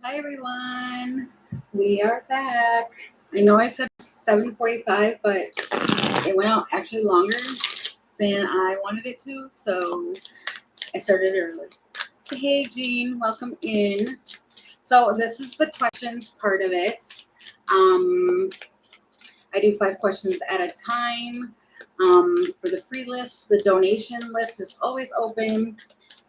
Hi everyone, we are back. I know I said 7:45, but it went out actually longer than I wanted it to, so I started early. Hey Jean, welcome in. So this is the questions part of it. I do 5 questions at a time. For the free list, the donation list is always open.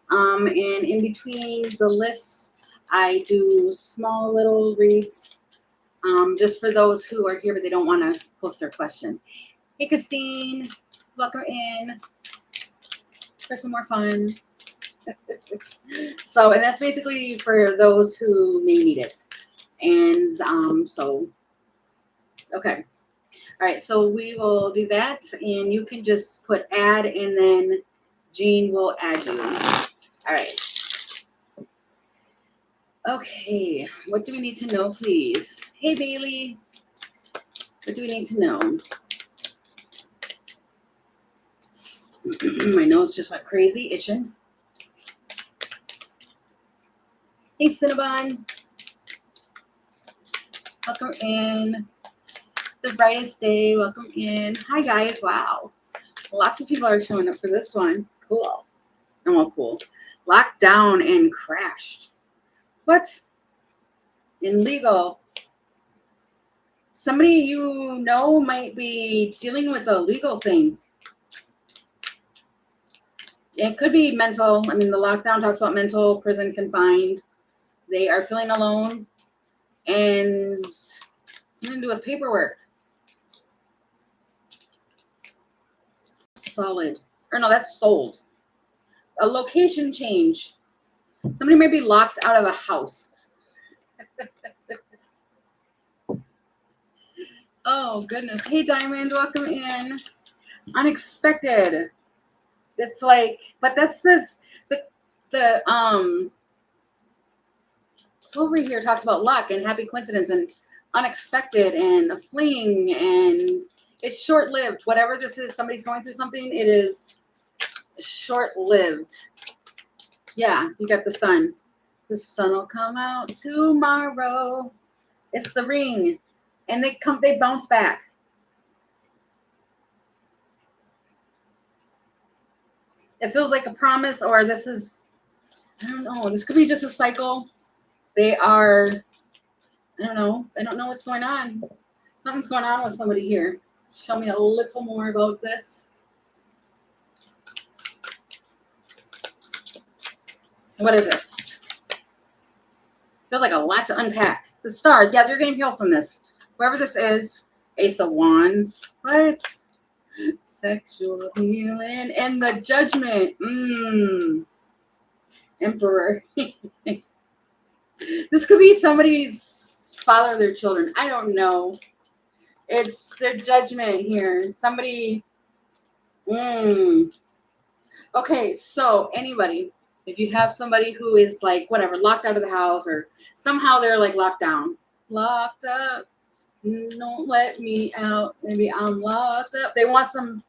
And in between the lists, I do small little reads just for those who are here but they don't want to post their question. Hey, Christine, welcome in for some more fun. So, and that's basically for those who may need it. And okay. All right, so we will do that, and you can just put add, and then Jean will add you. All right. Okay, what do we need to know, please? Hey, Bailey, what do we need to know? My nose just went crazy, itching. Hey, Cinnabon, welcome in. The brightest day, welcome in. Hi, guys, wow. Lots of people are showing up for this one. Cool. Oh, well, cool. Locked down and crashed. What? In legal. Somebody you know might be dealing with a legal thing. It could be mental. I mean, the lockdown talks about mental, prison, confined. They are feeling alone and something to do with paperwork. Solid. Or no, that's sold. A location change. Somebody may be locked out of a house. Oh, goodness. Hey, Diamond, welcome in. Unexpected. It's like, but that's this, the over here talks about luck and happy coincidence and unexpected and a fling, and it's short-lived. Whatever this is, somebody's going through something, it is short-lived. Yeah, you got the sun. The sun will come out tomorrow. It's the ring. And they bounce back. It feels like a promise, or this is, I don't know. This could be just a cycle. They are, I don't know. I don't know what's going on. Something's going on with somebody here. Show me a little more about this. What is this? Feels like a lot to unpack. The star. Yeah, you're getting healed from this. Whoever this is. Ace of Wands. What? Sexual healing. And the Judgment. Emperor. This could be somebody's father of their children. I don't know. It's their judgment here. Somebody. Okay, so anybody, if you have somebody who is like, whatever, locked out of the house, or somehow they're like locked down, locked up, don't let me out, maybe I'm locked up. They want some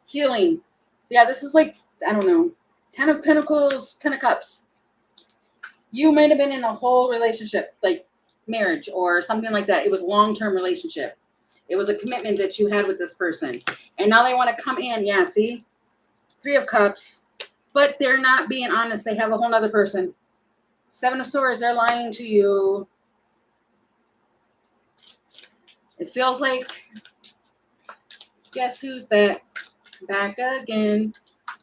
healing. Yeah, this is like, I don't know, 10 of Pentacles, 10 of Cups. You might have been in a whole relationship, like marriage or something like that. It was a long-term relationship. It was a commitment that you had with this person. And now they want to come in. Yeah, see? 3 of Cups. But they're not being honest. They have a whole nother person. 7 of Swords. They're lying to you. It feels like, guess who's back? Back again.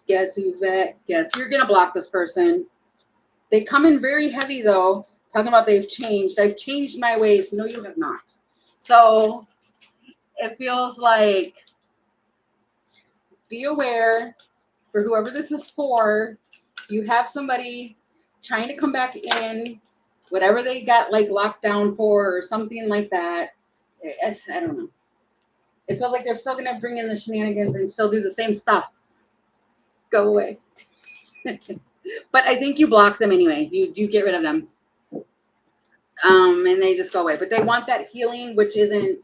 Guess who's back? Guess you're going to block this person. They come in very heavy, though, talking about they've changed. I've changed my ways. No, you have not. So it feels like, be aware, for whoever this is for, you have somebody trying to come back in, whatever they got like locked down for or something like that. I don't know. It feels like they're still going to bring in the shenanigans and still do the same stuff. Go away. But I think you block them anyway. You get rid of them. And they just go away. But they want that healing, which isn't,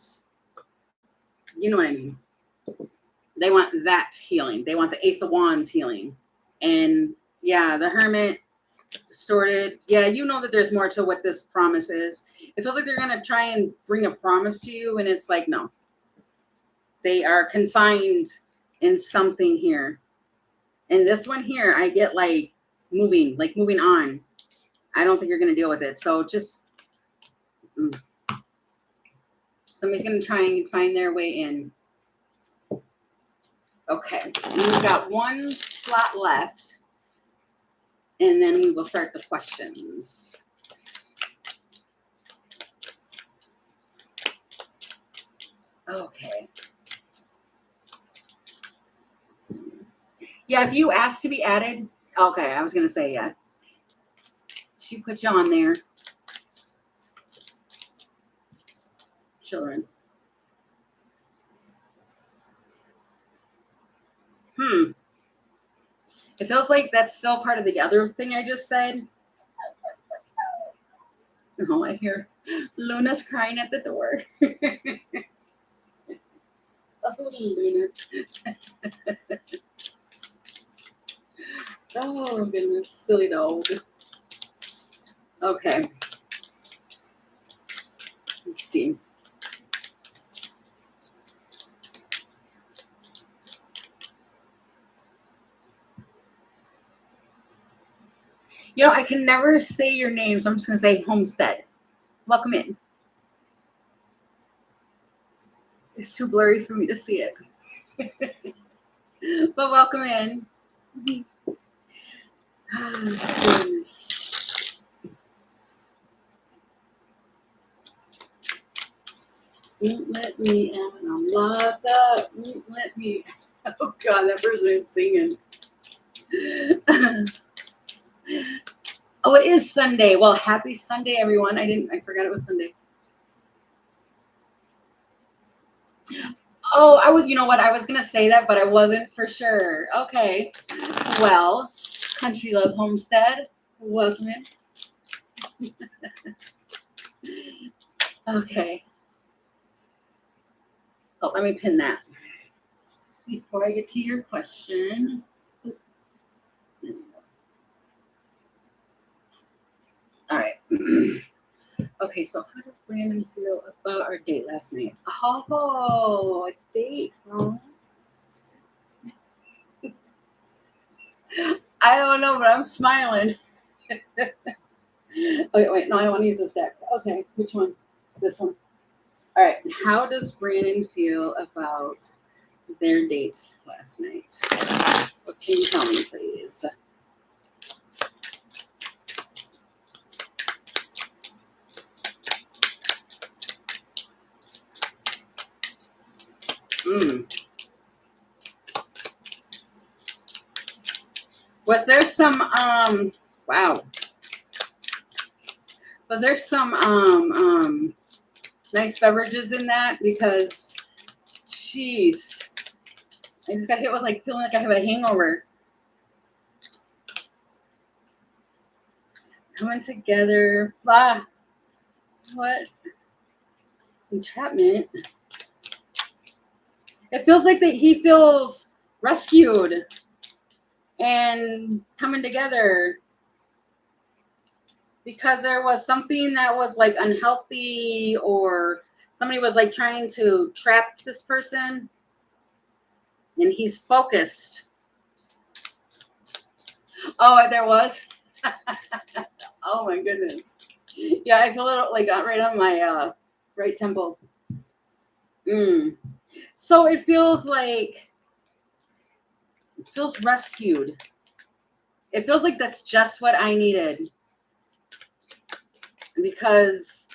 you know what I mean. They want that healing. They want the Ace of Wands healing. And yeah, the Hermit, Distorted. Yeah, you know that there's more to what this promise is. It feels like they're going to try and bring a promise to you, and it's like, no. They are confined in something here. And this one here, I get like moving on. I don't think you're going to deal with it. So just somebody's going to try and find their way in. Okay. We've got one slot left. And then we will start the questions. Okay. Yeah, if you asked to be added, okay, I was going to say, yeah. She put you on there. Children. It feels like that's still part of the other thing I just said. Oh, I hear Luna's crying at the door. Oh, Luna. Oh, goodness. Silly dog. Okay. Let's see. You know, I can never say your name, so I'm just going to say Homestead. Welcome in. It's too blurry for me to see it. But welcome in. Goodness. Won't let me out. I'm locked up. Won't let me. Oh God, that person is singing. Oh, it is Sunday. Well, happy Sunday, everyone. I forgot it was Sunday. Oh, you know what? I was going to say that, but I wasn't for sure. Okay. Well, Country Love Homestead, welcome in. Okay. Oh, let me pin that. Before I get to your question. All right. Okay, so how does Brandon feel about our date last night? Oh, a date, huh? I don't know, but I'm smiling. Okay, wait, no, I want to use this deck. Okay, which one? This one. All right, how does Brandon feel about their dates last night? What can you tell me, please? Was there some wow. Was there some nice beverages in that? Because jeez, I just got hit with like feeling like I have a hangover. Coming together. Ah, what? Entrapment. It feels like that he feels rescued and coming together because there was something that was like unhealthy or somebody was like trying to trap this person and he's focused. Oh, there was. Oh my goodness. Yeah, I feel it like right on my right temple. So it feels like rescued. It feels like that's just what I needed. Because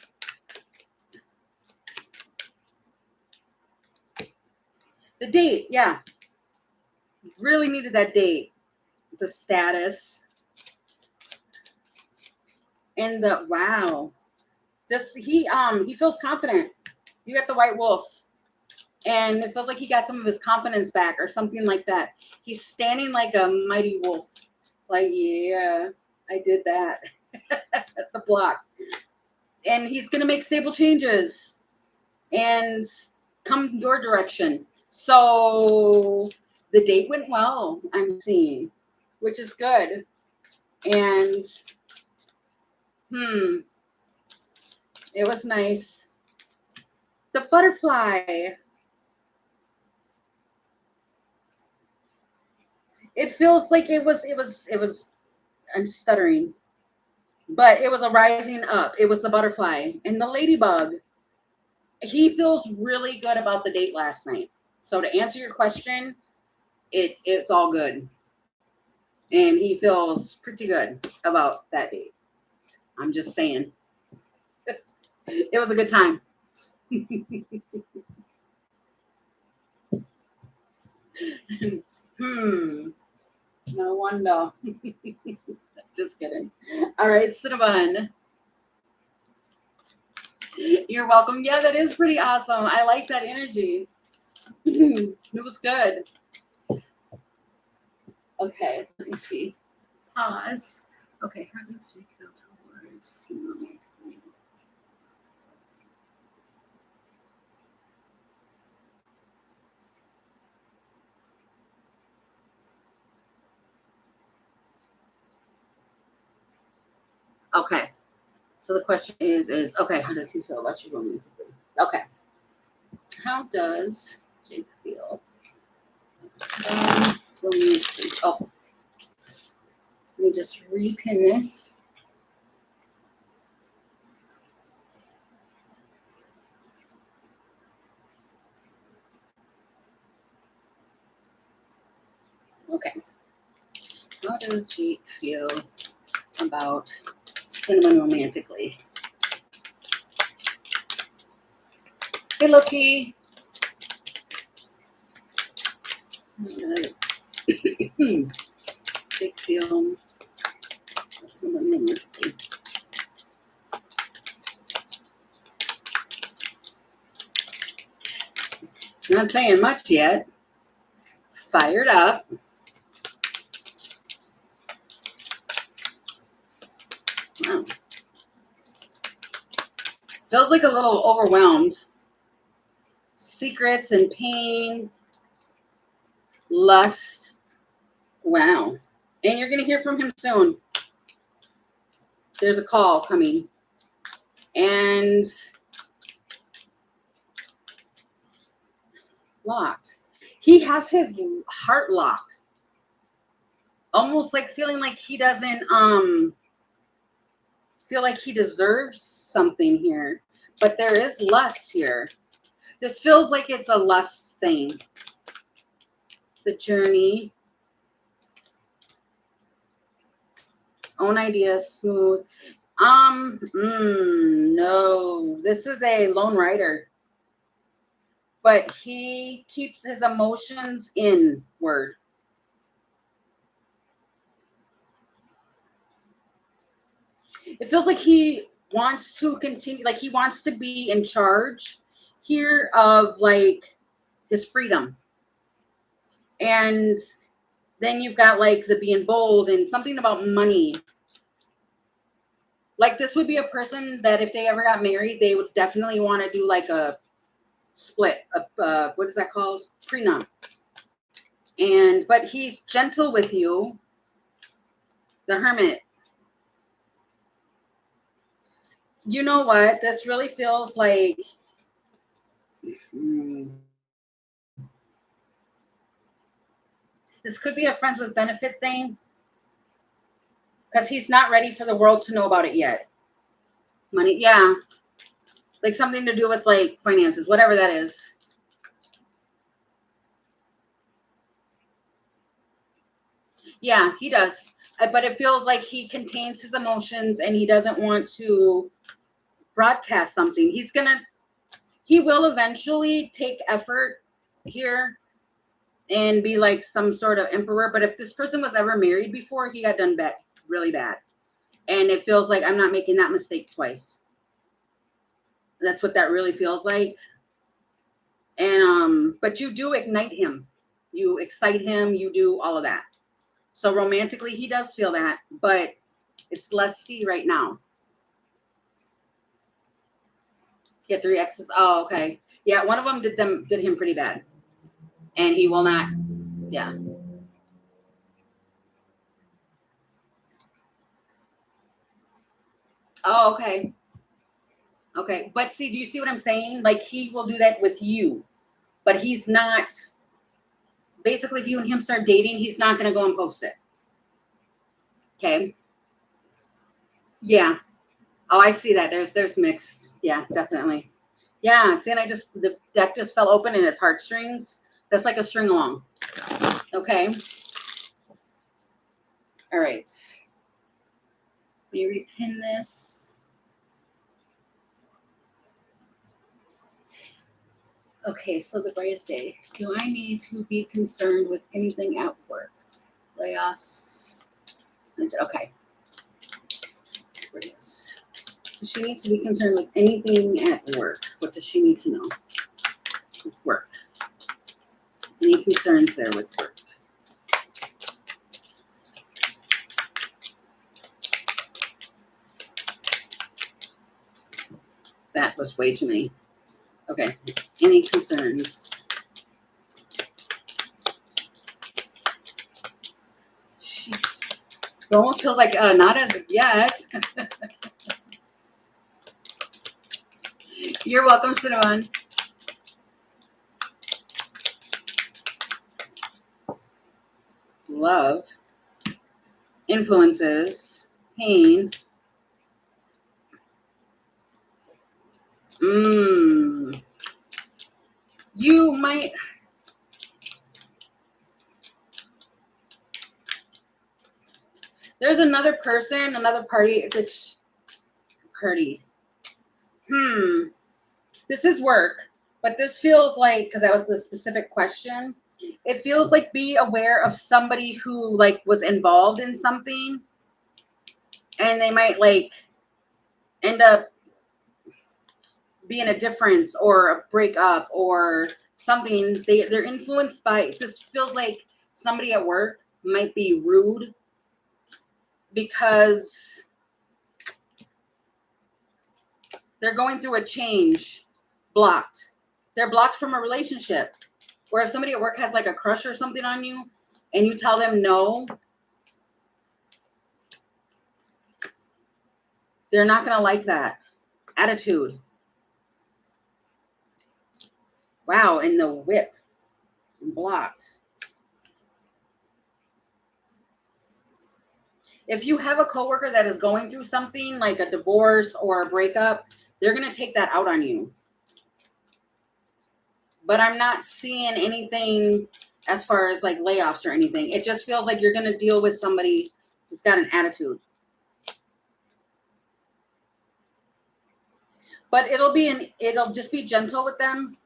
the date, yeah. Really needed that date. The status. And the wow. Just he feels confident. You got the white wolf. And it feels like he got some of his confidence back or something like that. He's standing like a mighty wolf. Like, yeah, I did that at the block. And he's going to make stable changes and come your direction. So the date went well, I'm seeing, which is good. And it was nice. The butterfly. It feels like it was, I'm stuttering, but it was a rising up. It was the butterfly and the ladybug. He feels really good about the date last night. So to answer your question, it's all good. And he feels pretty good about that date. I'm just saying. It was a good time. No wonder. Just kidding. All right, Cinnabon. You're welcome. Yeah, that is pretty awesome. I like that energy. It was good. Okay, let me see. Pause. Okay, how does she feel towards romantically? Okay. So the question is okay, how does he feel about you romantically? Okay. How does Jake feel? Romantically. Oh. Let me just repin this. Okay. How does Jake feel about Cinnamon romantically? Hey, Loki. Jake feel Cinnamon romantically. Not saying much yet. Fired up. Wow. Feels like a little overwhelmed. Secrets and pain. Lust. Wow. And you're going to hear from him soon. There's a call coming. And locked. He has his heart locked. Almost like feeling like he doesn't feel like he deserves something here. But there is lust here. This feels like it's a lust thing. The journey. Own ideas, smooth. No. This is a lone rider. But he keeps his emotions inward. It feels like he wants to continue, like he wants to be in charge here of like his freedom. And then you've got like the being bold and something about money. Like this would be a person that if they ever got married, they would definitely want to do like a split. What is that called? Prenup. But he's gentle with you. The Hermit. You know what? This really feels like this could be a friends with benefit thing because he's not ready for the world to know about it yet. Money, yeah. Like something to do with like finances, whatever that is. Yeah, he does. But it feels like he contains his emotions and he doesn't want to broadcast something. He will eventually take effort here and be like some sort of emperor. But if this person was ever married before, he got done bad, really bad. And it feels like I'm not making that mistake twice. That's what that really feels like. And but you do ignite him. You excite him, you do all of that. So romantically he does feel that, but it's lusty right now. Get 3 exes. Oh, okay. Yeah, one of them did him pretty bad. And he will not, yeah. Oh, okay. Okay. But see, do you see what I'm saying? Like he will do that with you, but he's not. Basically, if you and him start dating, he's not going to go and post it. Okay. Yeah. Oh, I see that. There's mixed. Yeah, definitely. Yeah. See, and the deck just fell open and it's heartstrings. That's like a string along. Okay. All right. Let me repin this. Okay, so the brightest day. Do I need to be concerned with anything at work? Layoffs. Okay. Does she need to be concerned with anything at work? What does she need to know with work? Any concerns there with work? That was way too many. Okay. Any concerns? Jeez. It almost feels like not as of yet. You're welcome, Cinnamon. Love. Influences. Pain. You might. There's another person, another party. Party. This is work, but this feels like, because that was the specific question, it feels like be aware of somebody who like was involved in something and they might like end up being a difference or a breakup or something. They're influenced by, this feels like somebody at work might be rude because they're going through a change. Blocked. They're blocked from a relationship. Or if somebody at work has like a crush or something on you and you tell them no, they're not going to like that attitude. Wow, and the whip. Blocked. If you have a coworker that is going through something like a divorce or a breakup, they're going to take that out on you. But I'm not seeing anything as far as like layoffs or anything. It just feels like you're going to deal with somebody who's got an attitude. But it'll just be gentle with them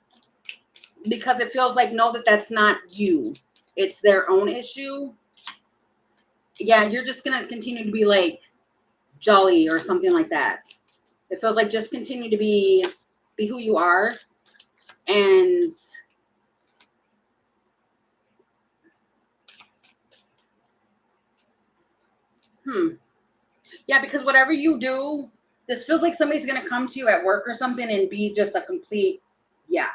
because it feels like, no, that's not you. It's their own issue. Yeah, you're just going to continue to be like jolly or something like that. It feels like just continue to be who you are. And yeah, because whatever you do, this feels like somebody's going to come to you at work or something and be just a complete, yeah.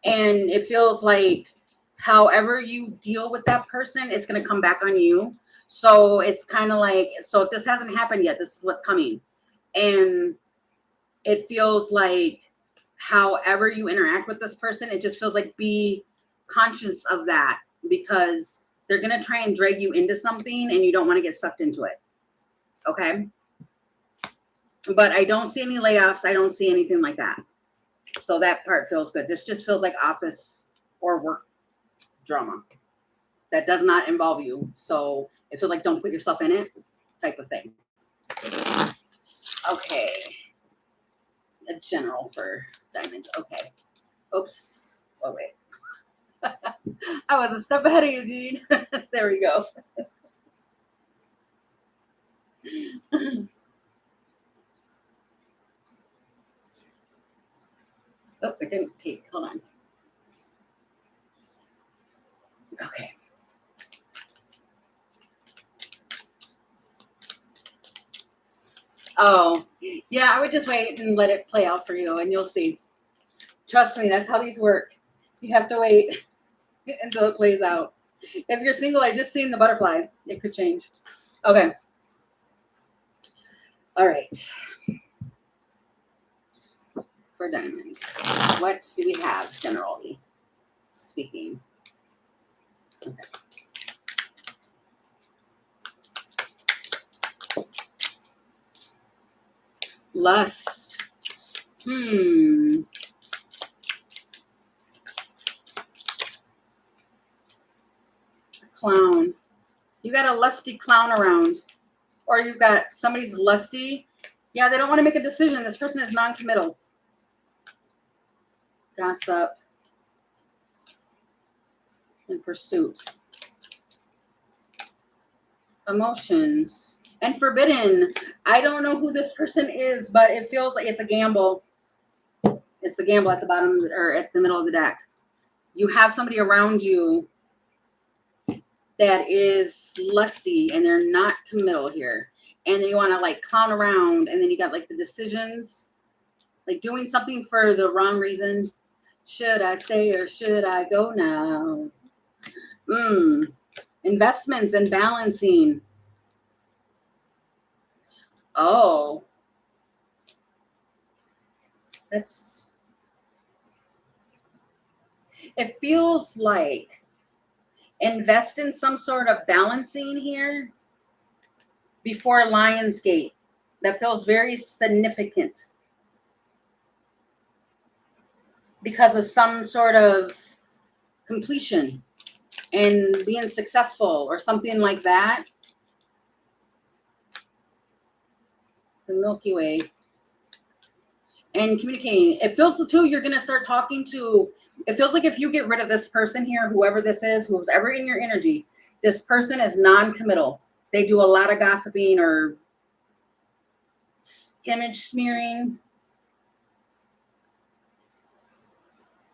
And it feels like however you deal with that person, it's going to come back on you. So it's kind of like, so if this hasn't happened yet, this is what's coming. And it feels like however you interact with this person, it just feels like be conscious of that because they're going to try and drag you into something and you don't want to get sucked into it. Okay. But I don't see any layoffs. I don't see anything like that. So that part feels good. This just feels like office or work drama that does not involve you. So it feels like don't put yourself in it type of thing. Okay. A general for diamonds. Okay. Oops. Oh, wait. I was a step ahead of you, Dean. There we go. Oh, it didn't take. Hold on. Okay. Oh, yeah, I would just wait and let it play out for you, and you'll see. Trust me, that's how these work. You have to wait until it plays out. If you're single, I just seen the butterfly. It could change. Okay. All right. For diamonds, what do we have generally speaking? Okay. Lust. Clown. You got a lusty clown around. Or you've got somebody's lusty. Yeah, they don't want to make a decision. This person is non-committal. Gossip. And pursuit. Emotions. And forbidden. I don't know who this person is, but it feels like it's a gamble. It's the gamble at the bottom or at the middle of the deck. You have somebody around you that is lusty and they're not committal here. And then you want to like clown around, and then you got like the decisions, like doing something for the wrong reason. Should I stay or should I go now? Investments and balancing. Oh, it feels like invest in some sort of balancing here before Lionsgate. That feels very significant because of some sort of completion and being successful or something like that. The Milky Way. And communicating. It feels too, you're going to start talking to, it feels like if you get rid of this person here, whoever this is, who's ever in your energy, this person is non-committal. They do a lot of gossiping or image smearing.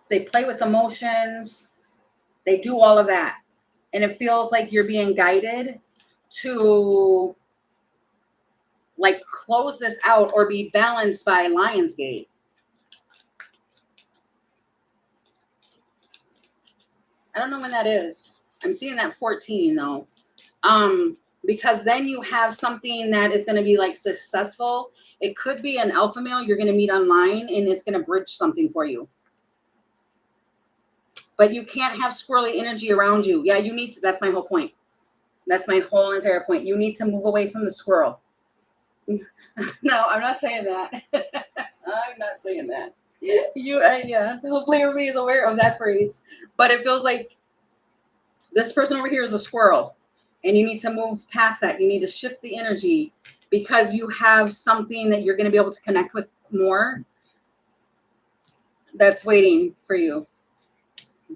They play with emotions. They do all of that. And it feels like you're being guided to like close this out or be balanced by Lionsgate. I don't know when that is. I'm seeing that 14 though. Because then you have something that is going to be like successful. It could be an alpha male you're going to meet online and it's going to bridge something for you. But you can't have squirrely energy around you. Yeah, you need to, that's my whole point. That's my whole entire point. You need to move away from the squirrel. No, I'm not saying that. I'm not saying that. Yeah. Hopefully everybody is aware of that phrase. But it feels like this person over here is a squirrel, and you need to move past that. You need to shift the energy because you have something that you're going to be able to connect with more that's waiting for you.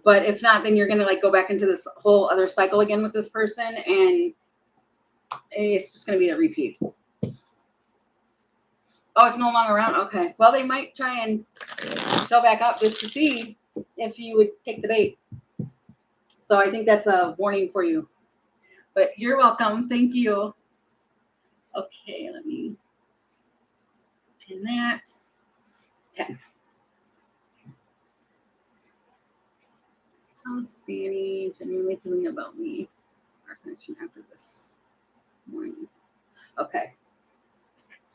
But if not, then you're going to like go back into this whole other cycle again with this person, and it's just going to be a repeat. Oh, it's no longer around? Okay. Well, they might try and show back up just to see if you would take the bait. So I think that's a warning for you. But you're welcome. Thank you. Okay, let me pin that. Okay. How's Danny genuinely feeling about me? Our connection after this morning. Okay.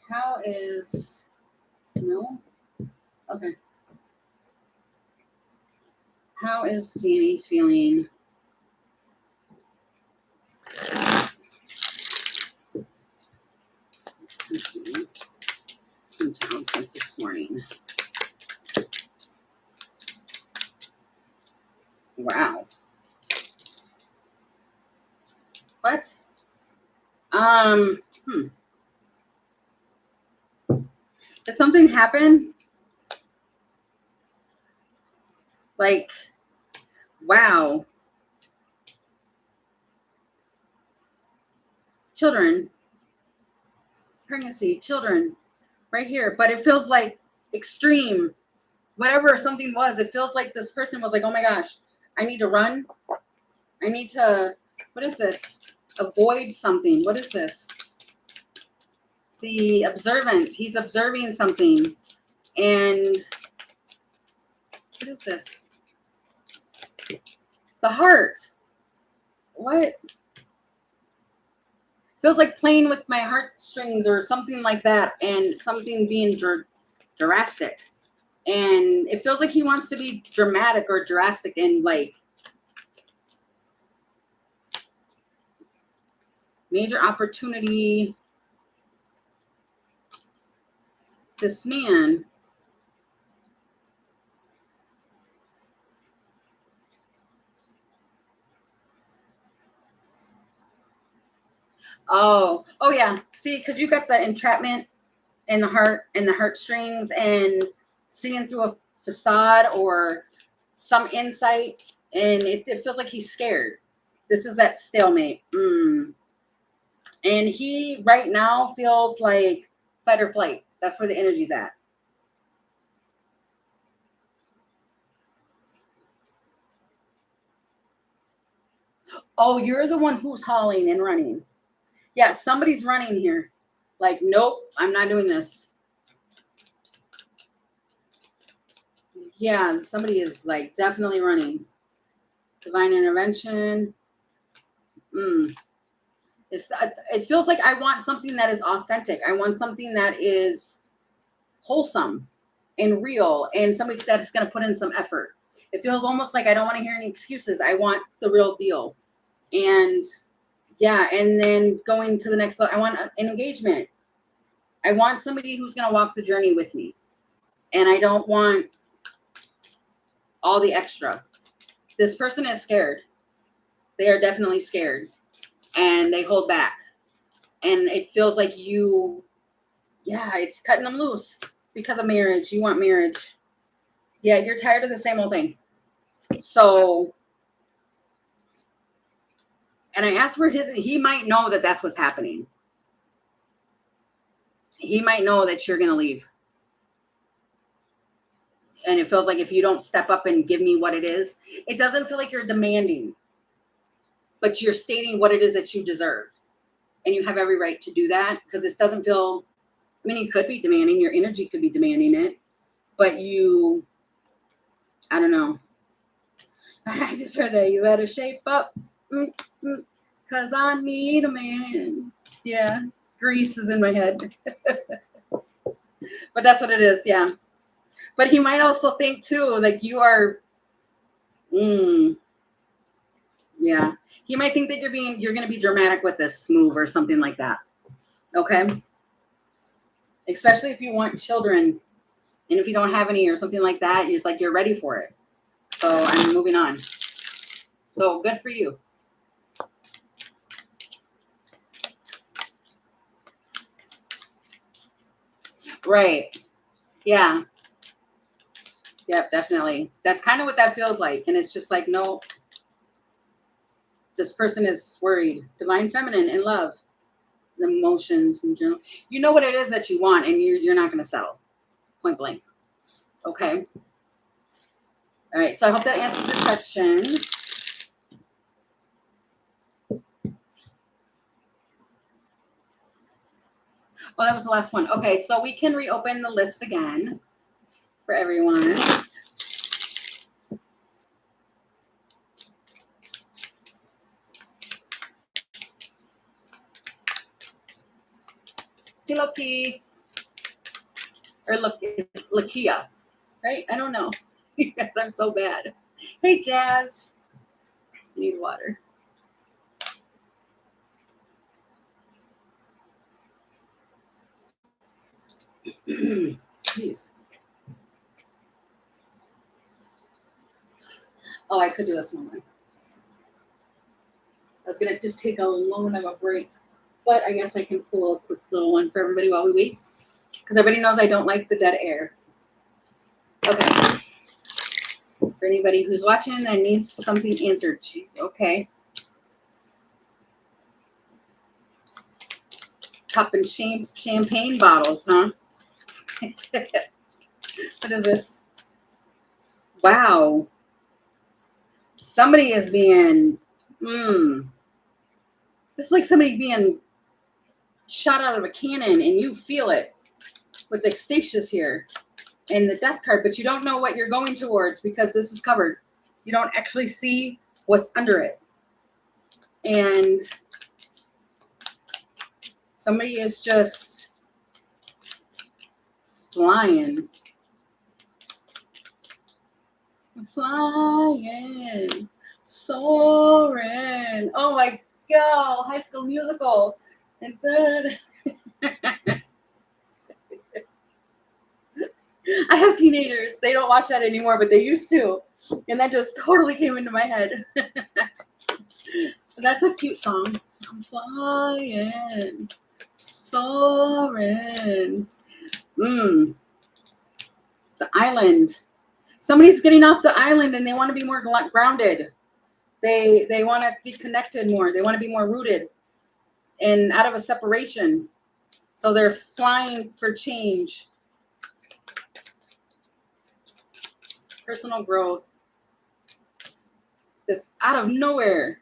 How is... No? Okay. How is Danny feeling? In town since this morning. Wow. What? Did something happen? Like, wow. Children. Pregnancy. Children. Right here. But it feels like extreme. Whatever something was, it feels like this person was like, oh my gosh, I need to run. I need to, what is this? Avoid something. What is this? The observant. He's observing something. And what is this? The heart. What? Feels like playing with my heartstrings or something like that, and something being drastic. And it feels like he wants to be dramatic or drastic and like major opportunity. This man. Oh yeah. See, because you got the entrapment and the heart and the heartstrings and seeing through a facade or some insight, and it feels like he's scared. This is that stalemate. And he right now feels like fight or flight. That's where the energy's at. Oh, you're the one who's hauling and running. Yeah, somebody's running here. Like, nope, I'm not doing this. Yeah, somebody is like definitely running. Divine intervention. It feels like I want something that is authentic. I want something that is wholesome and real, and somebody that is going to put in some effort. It feels almost like I don't want to hear any excuses. I want the real deal. And yeah, and then going to the next level, I want an engagement. I want somebody who's going to walk the journey with me. And I don't want all the extra. This person is scared. They are definitely scared. And they hold back. And it feels like it's cutting them loose because of marriage. You want marriage. Yeah, you're tired of the same old thing. So, and I asked for he might know that that's what's happening. He might know that you're going to leave. And it feels like if you don't step up and give me what it is, it doesn't feel like you're demanding, but you're stating what it is that you deserve. And you have every right to do that, because this doesn't feel, I mean, you could be demanding, your energy could be demanding it, but I don't know. I just heard that you better shape up, because I need a man. Yeah, Grease is in my head. But that's what it is, yeah. But he might also think too, like you are, yeah. He might think that you're going to be dramatic with this move or something like that. Okay. Especially if you want children, and if you don't have any or something like that, you're just like, you're ready for it. So I'm moving on. So good for you. Right. Yeah. Yep, definitely. That's kind of what that feels like. And it's just like, no, this person is worried. Divine feminine in love, the emotions in general. You know what it is that you want, and you're not going to settle. Point blank. Okay. All right. So I hope that answers your question. Oh, that was the last one. Okay. So we can reopen the list again for everyone. Loki, or Lakia, right? I don't know. Because I'm so bad. Hey, Jazz. I need water. Jeez. Oh, I could do this one. I was going to just take a long of a break, but I guess I can pull a quick little one for everybody while we wait, because everybody knows I don't like the dead air. Okay. For anybody who's watching that needs something answered. Okay. Popping champagne bottles, huh? What is this? Wow. Somebody is being, this is like somebody being shot out of a cannon, and you feel it with Ecstatius here and the death card, but you don't know what you're going towards because this is covered. You don't actually see what's under it. And Somebody is just flying. Flying. Soaring. Oh my God. High School Musical. And I have teenagers. They don't watch that anymore, but they used to. And that just totally came into my head. That's a cute song. I'm flying, soaring. The island. Somebody's getting off the island and they want to be more grounded. They want to be connected more. They want to be more rooted and out of a separation. So they're flying for change. Personal growth. That's out of nowhere.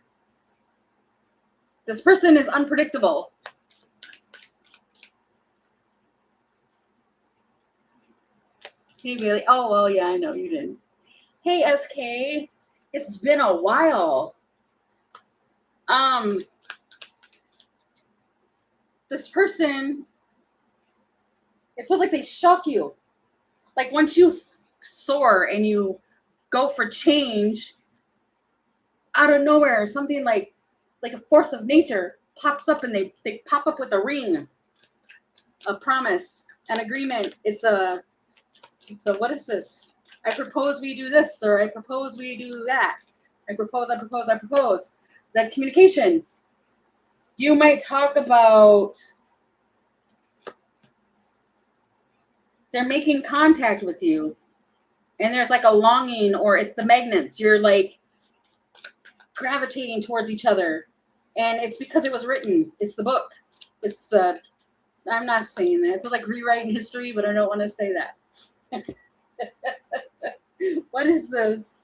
This person is unpredictable. Hey, Bailey. Oh, well, yeah, I know you didn't. Hey, SK. It's been a while. This person, it feels like they shock you. Like once you soar and you go for change, out of nowhere, something like a force of nature pops up and they pop up with a ring, a promise, an agreement. It's a what is this? I propose we do this, or I propose we do that. I propose. That communication. You might talk about they're making contact with you and there's like a longing, or it's the magnets. You're like gravitating towards each other. And it's because it was written. It's the book. It's I'm not saying that. It feels like rewriting history, but I don't want to say that. What is this?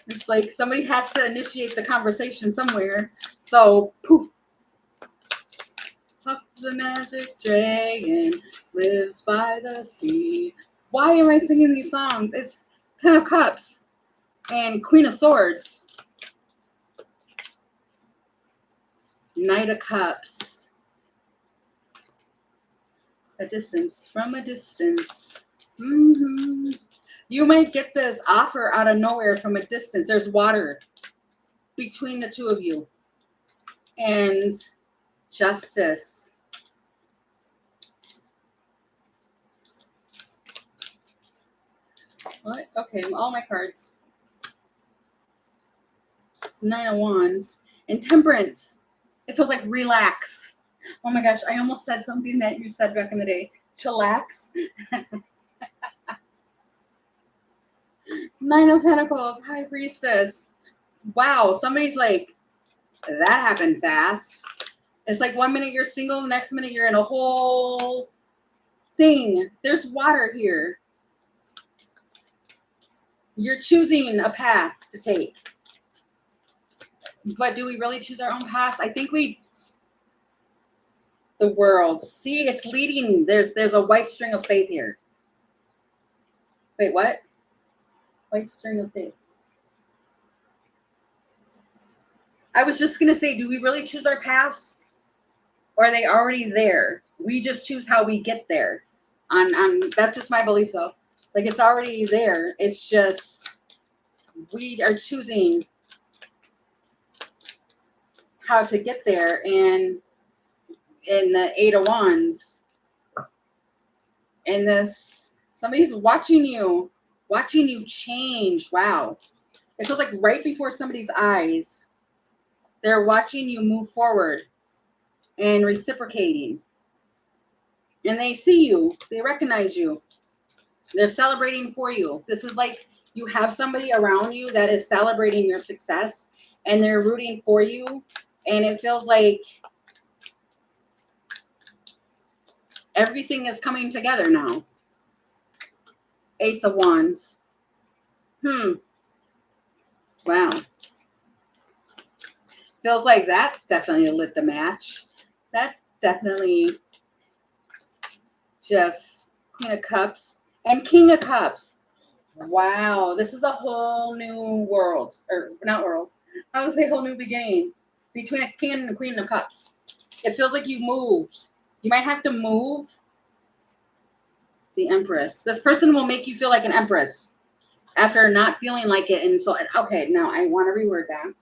It's like somebody has to initiate the conversation somewhere. So, poof. Puff the magic dragon lives by the sea. Why am I singing these songs? It's 10 of Cups and Queen of Swords. Knight of Cups. A distance from a distance. You might get this offer out of nowhere from a distance. There's water between the two of you. And justice. What? Okay, all my cards. It's 9 of Wands. And Temperance. It feels like relax. Oh my gosh, I almost said something that you said back in the day. Chillax. 9 of Pentacles, High Priestess. Wow, somebody's like, that happened fast. It's like 1 minute you're single, the next minute you're in a whole thing. There's water here. You're choosing a path to take. But do we really choose our own path? I think the world. See, it's leading. There's a white string of faith here. Wait, what? White string of faith. I was just going to say, do we really choose our paths? Or are they already there? We just choose how we get there. That's just my belief, though. Like, it's already there. It's just we are choosing how to get there. And in the 8 of Wands, and this, somebody's watching you change. Wow. It feels like right before somebody's eyes, they're watching you move forward and reciprocating. And they see you. They recognize you. They're celebrating for you. This is like you have somebody around you that is celebrating your success and they're rooting for you. And it feels like everything is coming together now. Ace of Wands. Wow. Feels like that definitely lit the match. That definitely just Queen of Cups and King of Cups. Wow. This is a whole new world. Or not world. I would say whole new beginning between a King and a Queen of Cups. It feels like you moved. You might have to move. The Empress. This person will make you feel like an empress after not feeling like it. And so, okay, now I want to reword that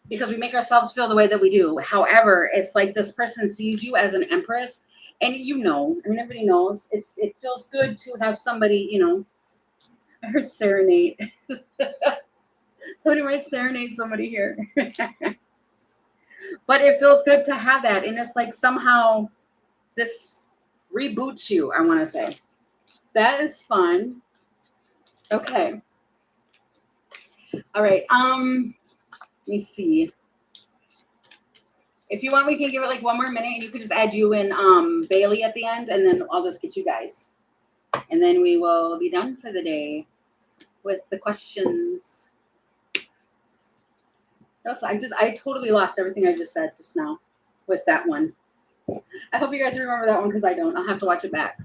because we make ourselves feel the way that we do. However, it's like this person sees you as an empress, and I mean, everybody knows it feels good to have somebody, I heard serenade. Somebody might serenade somebody here. But it feels good to have that. And it's like somehow this reboots you, I want to say. That is fun. Okay. All right. Let me see. If you want, we can give it like one more minute, and you could just add you and Bailey at the end, and then I'll just get you guys. And then we will be done for the day with the questions. Also, I totally lost everything I just said just now with that one. I hope you guys remember that one because I don't. I'll have to watch it back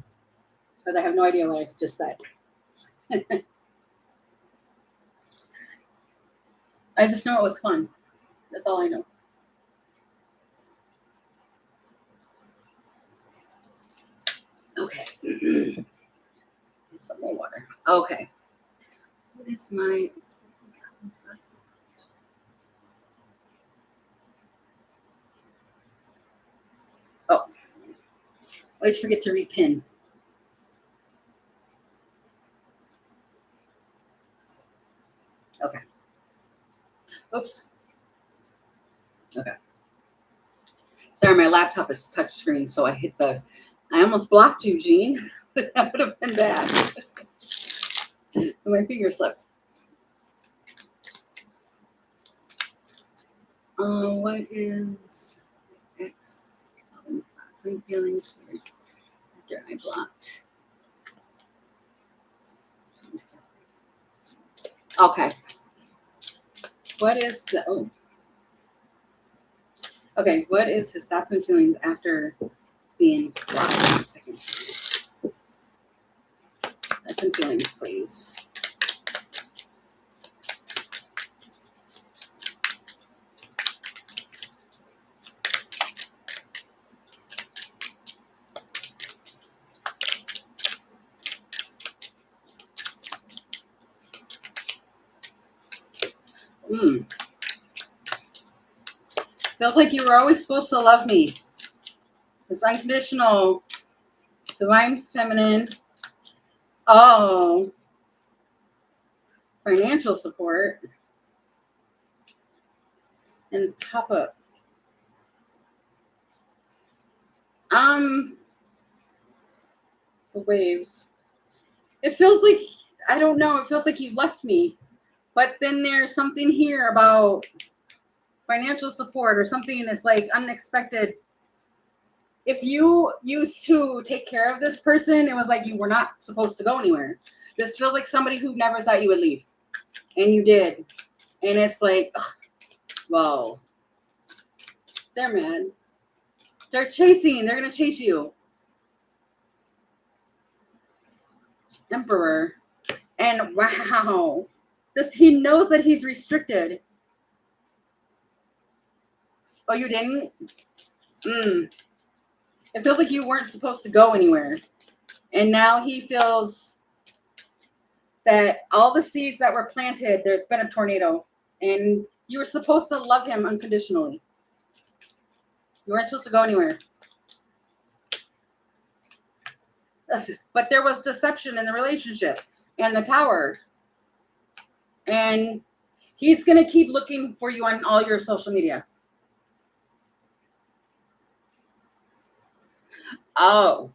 because I have no idea what I just said. I just know it was fun. That's all I know. Okay. Some more water. Okay. What is my... Oh. Always forget to repin. Okay. Oops. Okay. Sorry, my laptop is touchscreen, so I hit the... I almost blocked you, Jean. That would have been bad. My finger slipped. What is X? Calvin's thoughts and feelings towards after I blocked. Okay. What is the... Oh. Okay, what is his thoughts and feelings after being blocked? Second. Thoughts and feelings, please. Feels like you were always supposed to love me. It's unconditional, divine feminine. Oh, financial support and pop up. The waves. It feels like, I don't know. It feels like you left me, but then there's something here about financial support or something that's like unexpected. If you used to take care of this person, it was like you were not supposed to go anywhere. This feels like somebody who never thought you would leave, and you did. And it's like, ugh, whoa. They're mad. They're chasing. They're going to chase you. Emperor. And wow. He knows that he's restricted. Oh, you didn't? It feels like you weren't supposed to go anywhere. And now he feels that all the seeds that were planted, there's been a tornado. And you were supposed to love him unconditionally. You weren't supposed to go anywhere. But there was deception in the relationship and the tower. And he's going to keep looking for you on all your social media. Oh.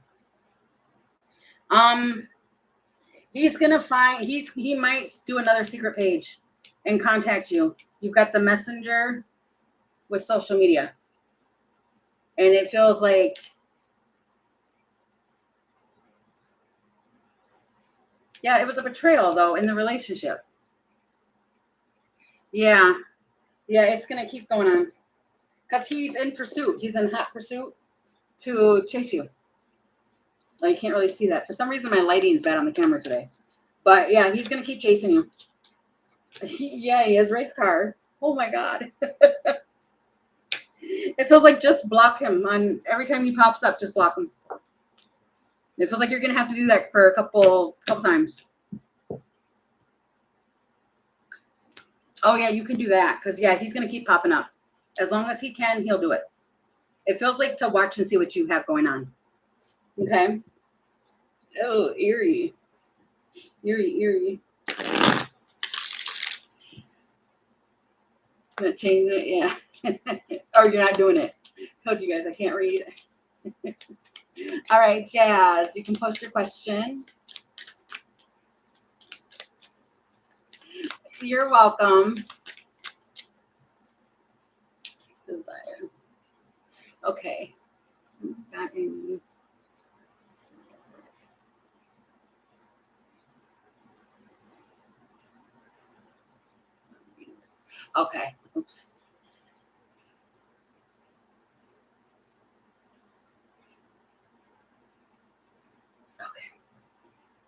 He's going to find, he might do another secret page and contact you. You've got the messenger with social media. And it feels like, yeah, it was a betrayal, though, in the relationship. Yeah. Yeah, it's going to keep going on. Because he's in pursuit. He's in hot pursuit to chase you. Well, you can't really see that. For some reason, my lighting is bad on the camera today. But, yeah, he's going to keep chasing you. Yeah, he has race car. Oh, my God. It feels like just block him on every time he pops up. Just block him. It feels like you're gonna have to do that for a couple times. Oh yeah, you can do that because yeah, he's gonna keep popping up. As long as he can, he'll do it. It feels like to watch and see what you have going on. Okay. Oh, eerie. Eerie. Gonna change it, yeah. Or you're not doing it. Told you guys I can't read. All right, Jazz, you can post your question. You're welcome. Desire. Okay. Okay. Oops.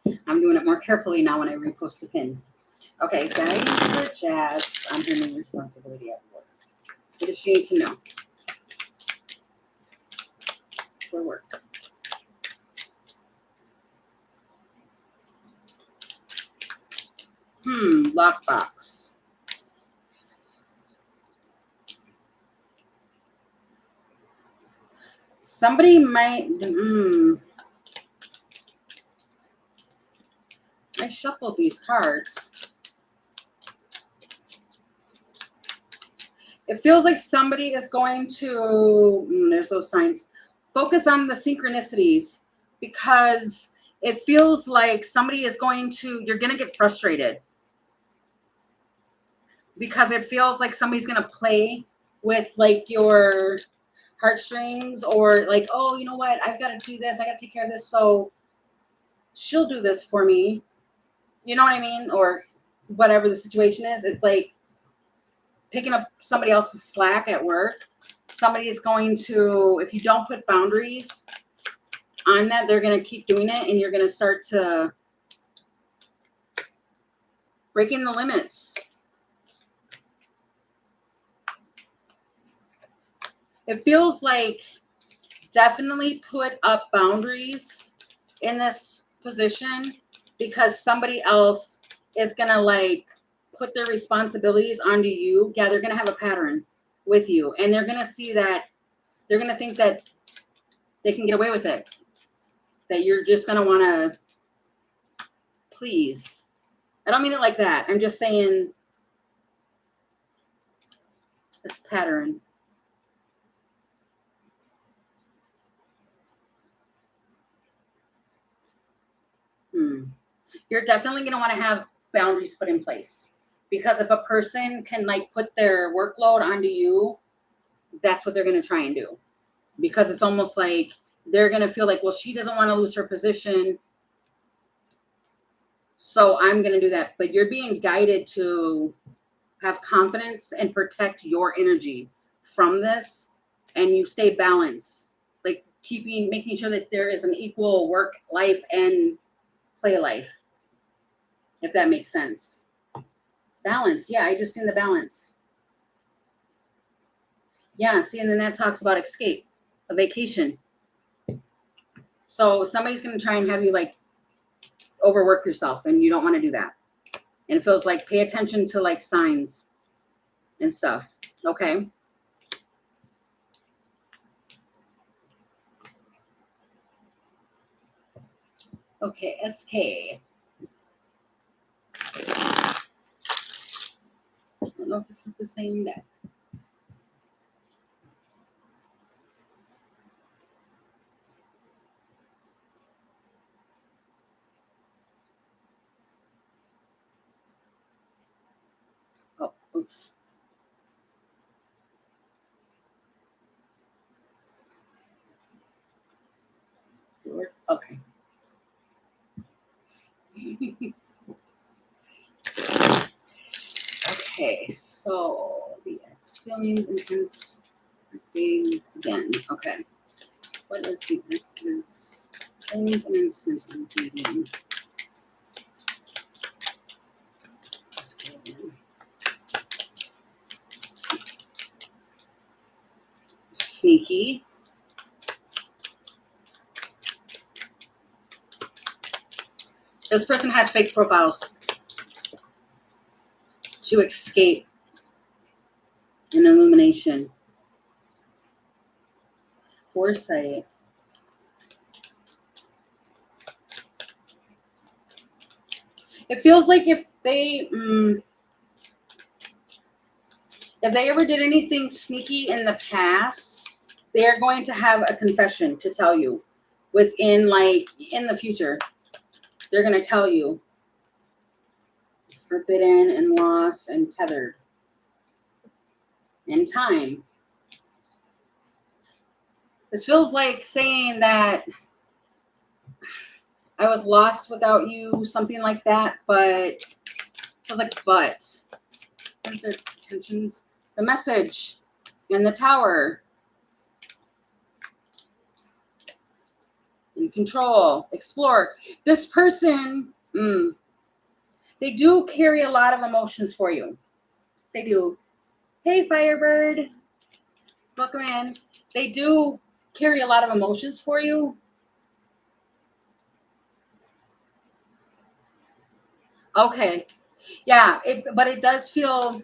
Okay. I'm doing it more carefully now when I repost the pin. Okay, guys, for Jazz on her new responsibility at work. What does she need to know for work? Lockbox. Somebody might. I shuffled these cards. It feels like somebody is going to. There's those signs. Focus on the synchronicities because it feels like somebody is going to. You're going to get frustrated because it feels like somebody's going to play with like your heartstrings or like, oh, you know what? I've got to do this. I got to take care of this. So she'll do this for me. You know what I mean? Or whatever the situation is. It's like picking up somebody else's slack at work. Somebody is going to, if you don't put boundaries on that, they're going to keep doing it and you're going to start to breaking the limits. It feels like definitely put up boundaries in this position because somebody else is going to like put their responsibilities onto you. Yeah, they're going to have a pattern with you and they're going to see that they're going to think that they can get away with it. That you're just going to want to please. I don't mean it like that. I'm just saying this pattern. You're definitely going to want to have boundaries put in place because if a person can like put their workload onto you, that's what they're going to try and do because it's almost like they're going to feel like, well, she doesn't want to lose her position. So I'm going to do that. But you're being guided to have confidence and protect your energy from this. And you stay balanced, like making sure that there is an equal work life and play life. If that makes sense. Balance. Yeah, I just seen the balance. Yeah, see, and then that talks about escape, a vacation. So somebody's going to try and have you like overwork yourself and you don't want to do that. And it feels like pay attention to like signs and stuff. Okay. Okay, SK. I don't know if this is the same deck. Oh, oops. Okay. Okay, so the X feelings intense dating again. Okay. What is the X's feelings and intense dating? sneaky. This person has fake profiles to escape an illumination. Foresight. It feels like if they ever did anything sneaky in the past, they are going to have a confession to tell you within, like, in the future. They're going to tell you. Forbidden and lost and tethered. In time. This feels like saying that I was lost without you, something like that, but feels like but. These are tensions. The message in the tower. In control. Explore. This person, they do carry a lot of emotions for you. They do. Hey, Firebird. Welcome in. They do carry a lot of emotions for you. Okay. Yeah, but it does feel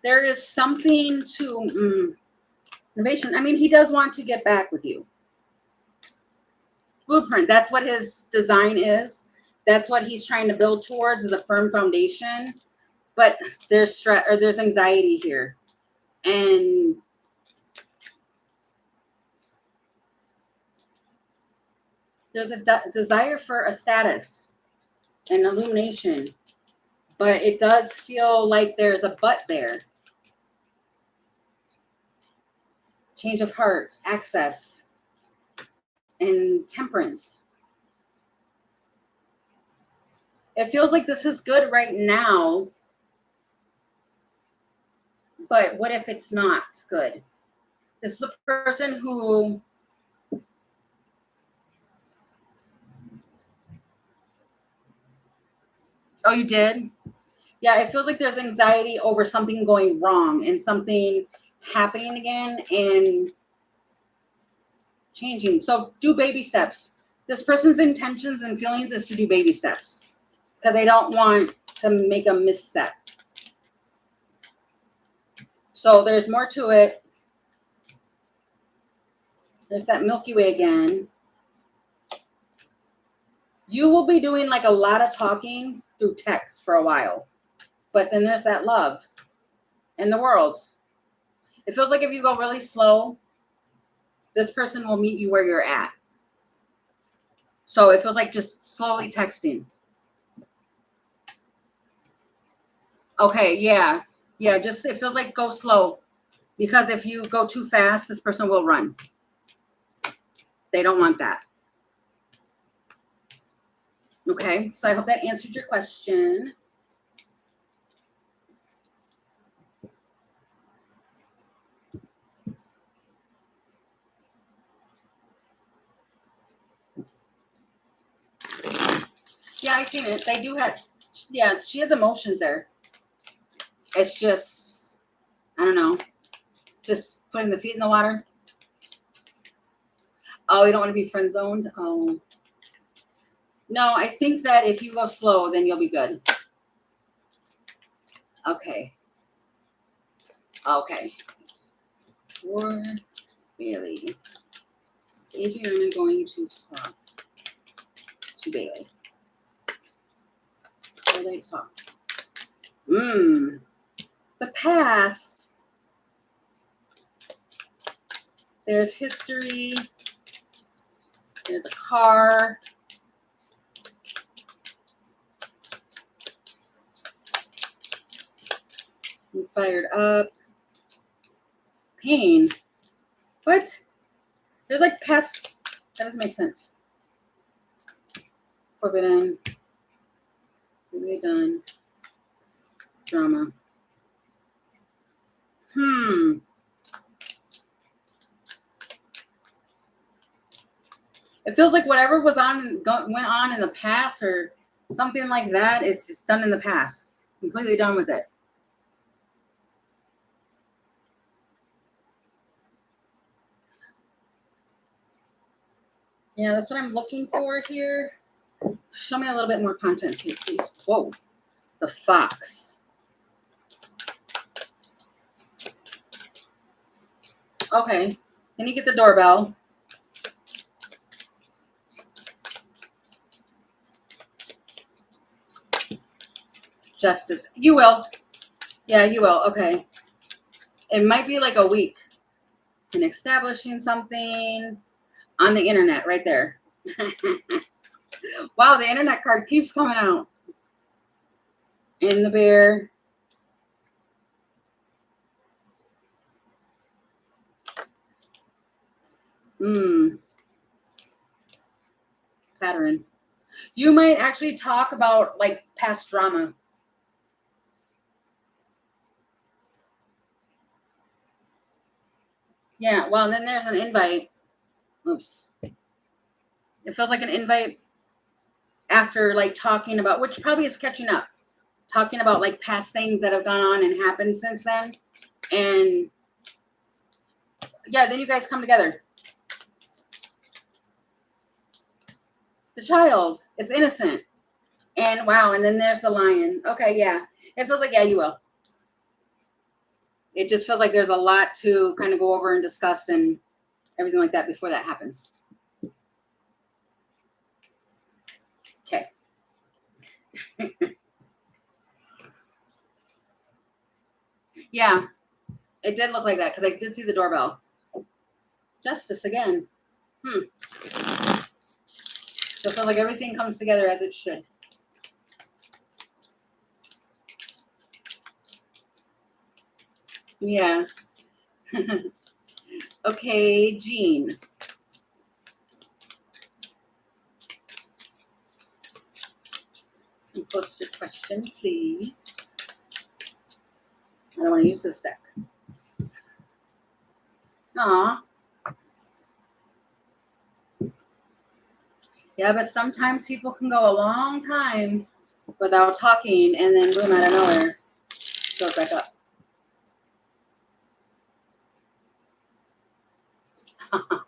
there is something to innovation. I mean, he does want to get back with you. Blueprint, that's what his design is. That's what he's trying to build towards, is a firm foundation. But there's stress or there's anxiety here. And there's a desire for a status, an illumination. But it does feel like there's a but there. Change of heart, access, and temperance. It feels like this is good right now. But what if it's not good? This is a person who oh, you did? Yeah, it feels like there's anxiety over something going wrong and something happening again and changing. So do baby steps. This person's intentions and feelings is to do baby steps because they don't want to make a misstep. So there's more to it. There's that Milky Way again. You will be doing like a lot of talking through text for a while. But then there's that love in the world. It feels like if you go really slow, this person will meet you where you're at. So it feels like just slowly texting. Okay, yeah. Yeah, just it feels like go slow. Because if you go too fast, this person will run. They don't want that. Okay, so I hope that answered your question. Yeah, I seen it. They do have, yeah, she has emotions there. It's just, I don't know, just putting the feet in the water. Oh, you don't want to be friend zoned? Oh. No, I think that if you go slow, then you'll be good. Okay. Okay. For Bailey. Is Adriana going to talk to Bailey? Will they talk? The past. There's history. There's a car. I'm fired up. Pain. What? There's like pests. That doesn't make sense. Forbidden. Really done. Drama. It feels like whatever went on in the past or something like that is just done in the past. Completely done with it. Yeah, that's what I'm looking for here. Show me a little bit more content here, please. Whoa, the fox. Okay, can you get the doorbell? Justice. You will. Yeah, you will. Okay. It might be like a week in establishing something on the internet right there. Wow, the internet card keeps coming out. In the bear. Pattern. You might actually talk about like past drama. Yeah, well, and then there's an invite. Oops. It feels like an invite after like talking about, which probably is catching up, talking about like past things that have gone on and happened since then. And yeah, then you guys come together. The child is innocent. And wow, and then there's the lion. Okay, yeah. It feels like, yeah, you will. It just feels like there's a lot to kind of go over and discuss and everything like that before that happens. Okay. Yeah, it did look like that because I did see the doorbell. Justice again. So it feels like everything comes together as it should. Yeah. Okay, Jean. Post your question, please. I don't want to use this deck. Aw. Yeah, but sometimes people can go a long time without talking, and then boom, out of nowhere, shows back up.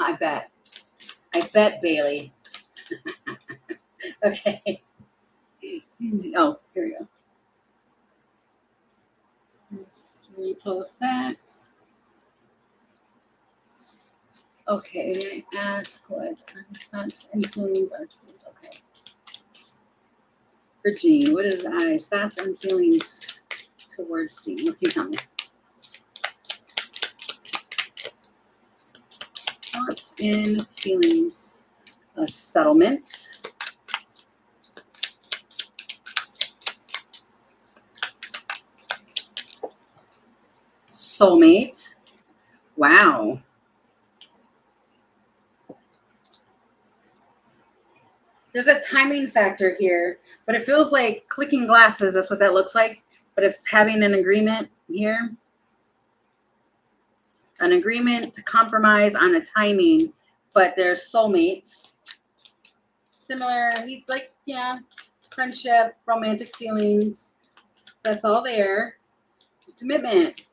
I bet, Bailey. Okay. Oh, here we go. Let's repost that. Okay, ask what thoughts and feelings are tools. Okay. For Jean, what is eyes, thoughts and feelings towards Jean? What can you tell me? Thoughts and feelings. A settlement. Soulmate. Wow. There's a timing factor here, but it feels like clicking glasses. That's what that looks like. But it's having an agreement here. An agreement to compromise on a timing, but they're soulmates. Similar, like, yeah, friendship, romantic feelings. That's all there. Commitment.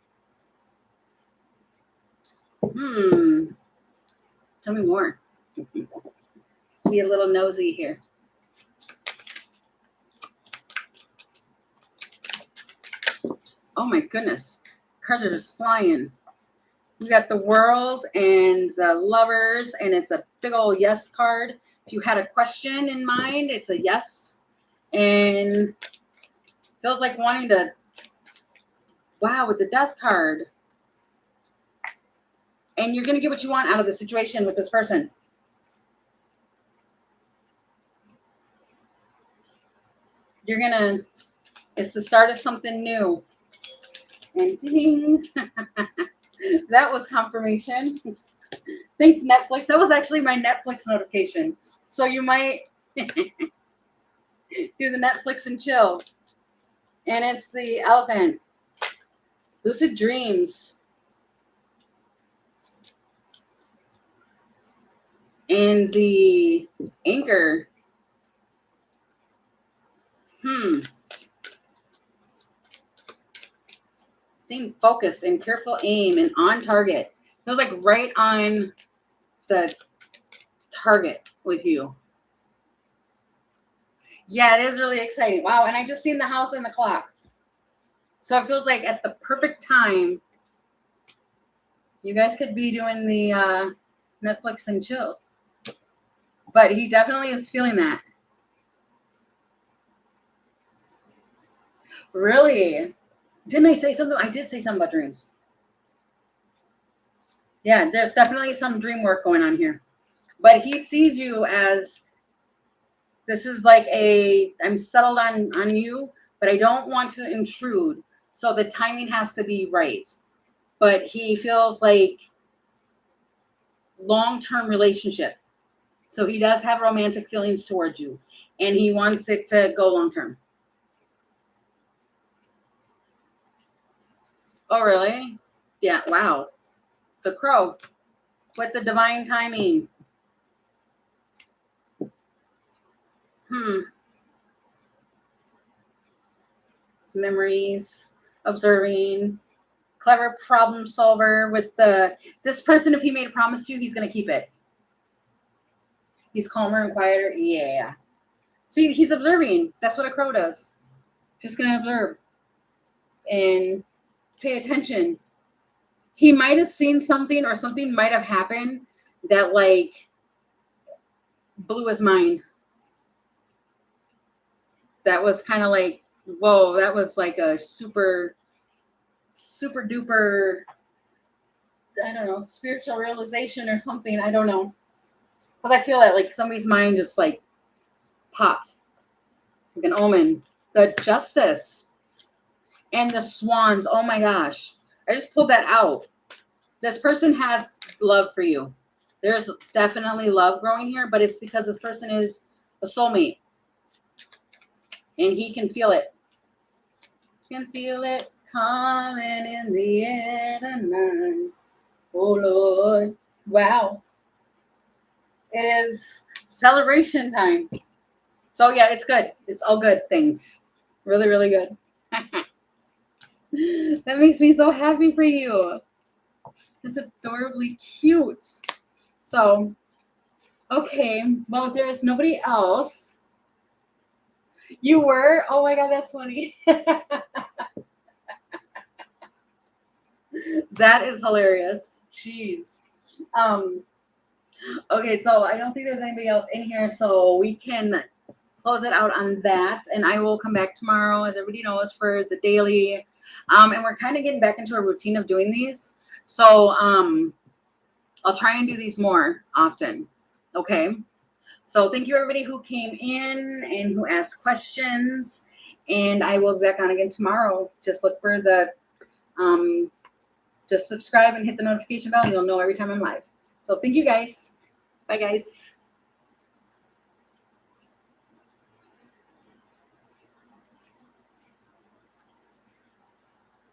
Tell me more. Let's be a little nosy here. Oh my goodness. Cards are just flying. You got the world and the lovers, and it's a big old yes card. If you had a question in mind, it's a yes. And feels like wanting to, wow, with the death card. And you're going to get what you want out of the situation with this person. You're going to, it's the start of something new. And ding. That was confirmation. Thanks, Netflix. That was actually my Netflix notification. So you might do the Netflix and chill. And it's the elephant. Lucid dreams. And the anchor. Staying focused and careful aim and on target. Feels like right on the target with you. Yeah, it is really exciting. Wow, and I just seen the house and the clock. So it feels like at the perfect time, you guys could be doing the Netflix and chill. But he definitely is feeling that. Really? Didn't I say something? I did say something about dreams. Yeah, there's definitely some dream work going on here. But he sees you as this is like I'm settled on you, but I don't want to intrude. So the timing has to be right. But he feels like long-term relationship. So he does have romantic feelings towards you, and he wants it to go long-term. Oh, really? Yeah, wow. The crow with the divine timing. It's memories, observing, clever problem solver with this person. If he made a promise to you, he's going to keep it. He's calmer and quieter. Yeah. See, he's observing. That's what a crow does. Just going to observe and pay attention. He might have seen something or something might have happened that like blew his mind. That was kind of like, whoa, that was like a super duper, I don't know, spiritual realization or something. I don't know. Because I feel that like somebody's mind just like popped. Like an omen. The justice. And the swans. Oh my gosh. I just pulled that out. This person has love for you. There's definitely love growing here, but it's because this person is a soulmate. And he can feel it. Can feel it coming in the air tonight. Oh Lord. Wow. It is celebration time. So yeah, it's good. It's all good things. Really, really good. That makes me so happy for you. It's adorably cute. So, okay. Well, if there is nobody else, you were. Oh my God, that's funny. That is hilarious. Jeez. Okay, so I don't think there's anybody else in here, so we can close it out on that. And I will come back tomorrow, as everybody knows, for the daily. And we're kind of getting back into a routine of doing these. So I'll try and do these more often. Okay. So thank you everybody who came in and who asked questions. And I will be back on again tomorrow. Just look for the just subscribe and hit the notification bell and you'll know every time I'm live. So thank you guys. Bye guys.